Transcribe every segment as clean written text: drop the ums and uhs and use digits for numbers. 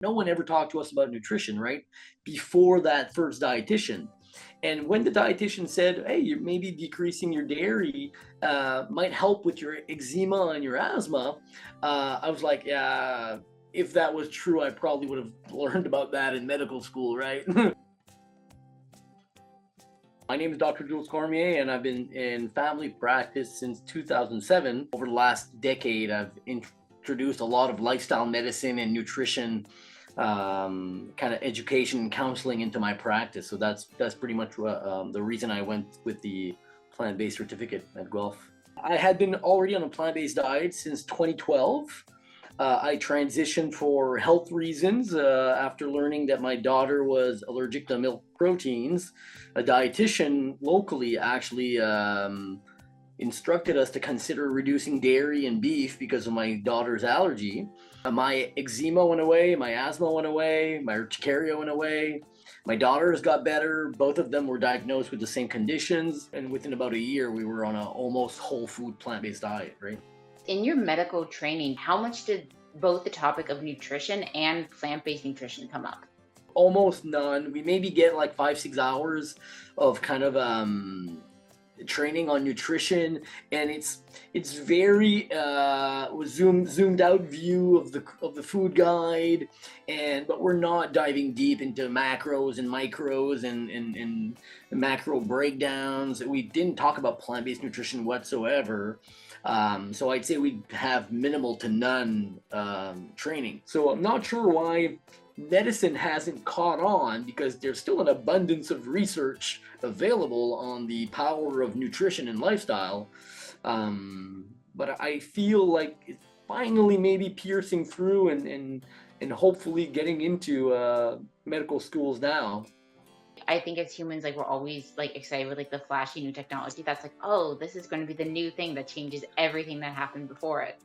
No one ever talked to us about nutrition, right? Before that first dietitian. And when the dietitian said, hey, you maybe decreasing your dairy might help with your eczema and your asthma, I was like, yeah, if that was true, I probably would have learned about that in medical school, right? My name is Dr. Jules Cormier, and I've been in family practice since 2007. Over the last decade, I've introduced a lot of lifestyle medicine and nutrition kind of education and counseling into my practice. So that's pretty much the reason I went with the plant-based certificate at Guelph. I had been already on a plant-based diet since 2012. I transitioned for health reasons after learning that my daughter was allergic to milk proteins. A dietitian locally actually instructed us to consider reducing dairy and beef because of my daughter's allergy. My eczema went away, my asthma went away, my urticaria went away. My daughters got better. Both of them were diagnosed with the same conditions. And within about a year, we were on an almost whole food plant-based diet, right? In your medical training, how much did both the topic of nutrition and plant-based nutrition come up? Almost none. We maybe get like 5-6 hours of kind of training on nutrition, and it's very zoomed out view of the food guide, and but we're not diving deep into macros and micros and macro breakdowns. We didn't talk about plant-based nutrition whatsoever. So I'd say we have minimal to none training. So I'm not sure why medicine hasn't caught on, because there's still an abundance of research available on the power of nutrition and lifestyle. But I feel like it's finally maybe piercing through and hopefully getting into medical schools now. I think as humans, like we're always like excited with like the flashy new technology that's like, oh, this is going to be the new thing that changes everything that happened before it.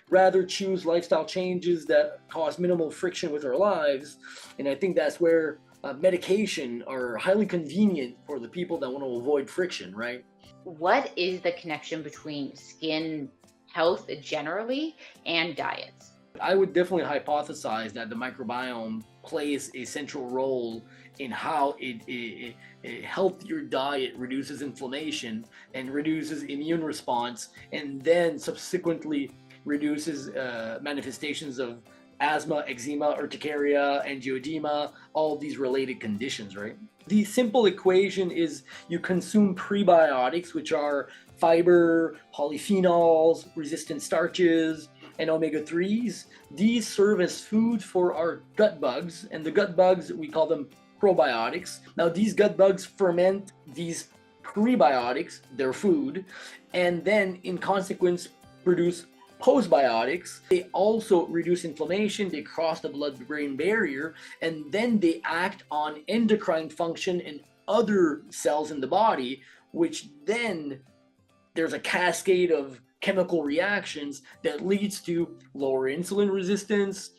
Rather choose lifestyle changes that cause minimal friction with our lives. And I think that's where medication are highly convenient for the people that want to avoid friction, right? What is the connection between skin health generally and diets? I would definitely hypothesize that the microbiome plays a central role in how a healthier diet reduces inflammation and reduces immune response, and then subsequently reduces manifestations of asthma, eczema, urticaria, angioedema, all of these related conditions, right? The simple equation is you consume prebiotics, which are fiber, polyphenols, resistant starches, and omega-3s. These serve as food for our gut bugs, and the gut bugs, we call them probiotics. Now, these gut bugs ferment these prebiotics, their food, and then in consequence produce postbiotics. They also reduce inflammation, they cross the blood-brain barrier, and then they act on endocrine function in other cells in the body, which then there's a cascade of chemical reactions that leads to lower insulin resistance,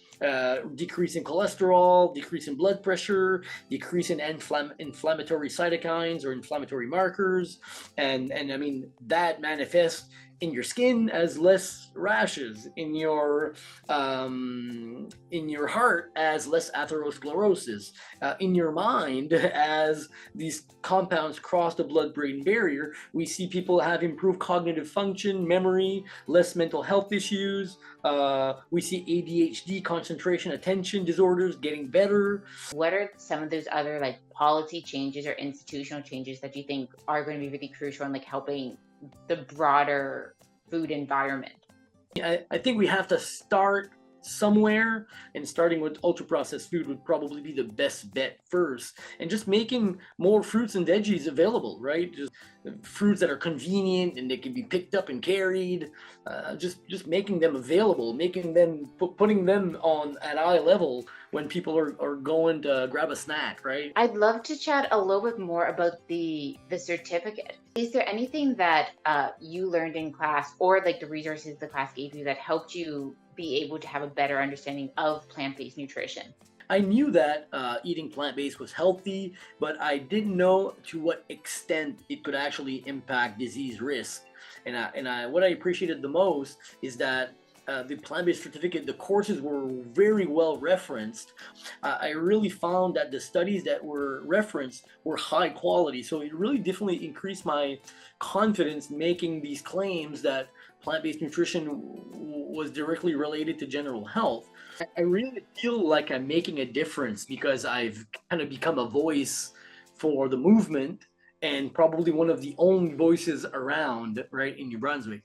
decrease in cholesterol, decrease in blood pressure, decrease in inflammatory cytokines or inflammatory markers, and I mean that manifests in your skin as less rashes, in your heart as less atherosclerosis, in your mind as these compounds cross the blood-brain barrier. We see people have improved cognitive function, memory, less mental health issues. We see ADHD, concentration, attention disorders getting better. What are some of those other like policy changes or institutional changes that you think are going to be really crucial in like helping the broader food environment? I think we have to start somewhere, and starting with ultra processed food would probably be the best bet first, and just making more fruits and veggies available, right? Just fruits that are convenient and they can be picked up and carried. Just making them available, making them putting them on at eye level when people are going to grab a snack, right? I'd love to chat a little bit more about the certificate. Is there anything that you learned in class or like the resources the class gave you that helped you be able to have a better understanding of plant-based nutrition? I knew that eating plant-based was healthy, but I didn't know to what extent it could actually impact disease risk. And what I appreciated the most is that the plant-based certificate, the courses were very well referenced. I really found that the studies that were referenced were high quality. So it really definitely increased my confidence making these claims that plant-based nutrition was directly related to general health. I really feel like I'm making a difference because I've kind of become a voice for the movement and probably one of the only voices around right in New Brunswick.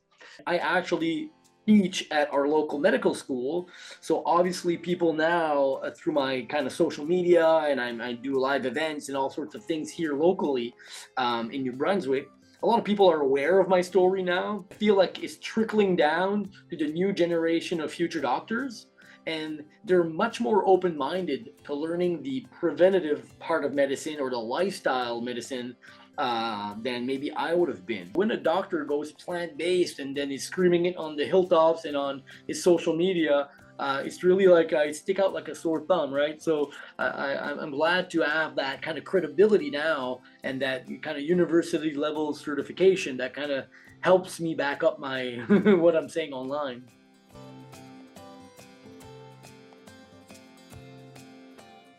I actually teach at our local medical school. So obviously people now through my kind of social media and I do live events and all sorts of things here locally in New Brunswick. A lot of people are aware of my story now. I feel like it's trickling down to the new generation of future doctors. And they're much more open-minded to learning the preventative part of medicine or the lifestyle medicine than maybe I would have been. When a doctor goes plant-based and then is screaming it on the hilltops and on his social media, it's really like I stick out like a sore thumb, right? So I'm glad to have that kind of credibility now and that kind of university level certification that kind of helps me back up my what I'm saying online.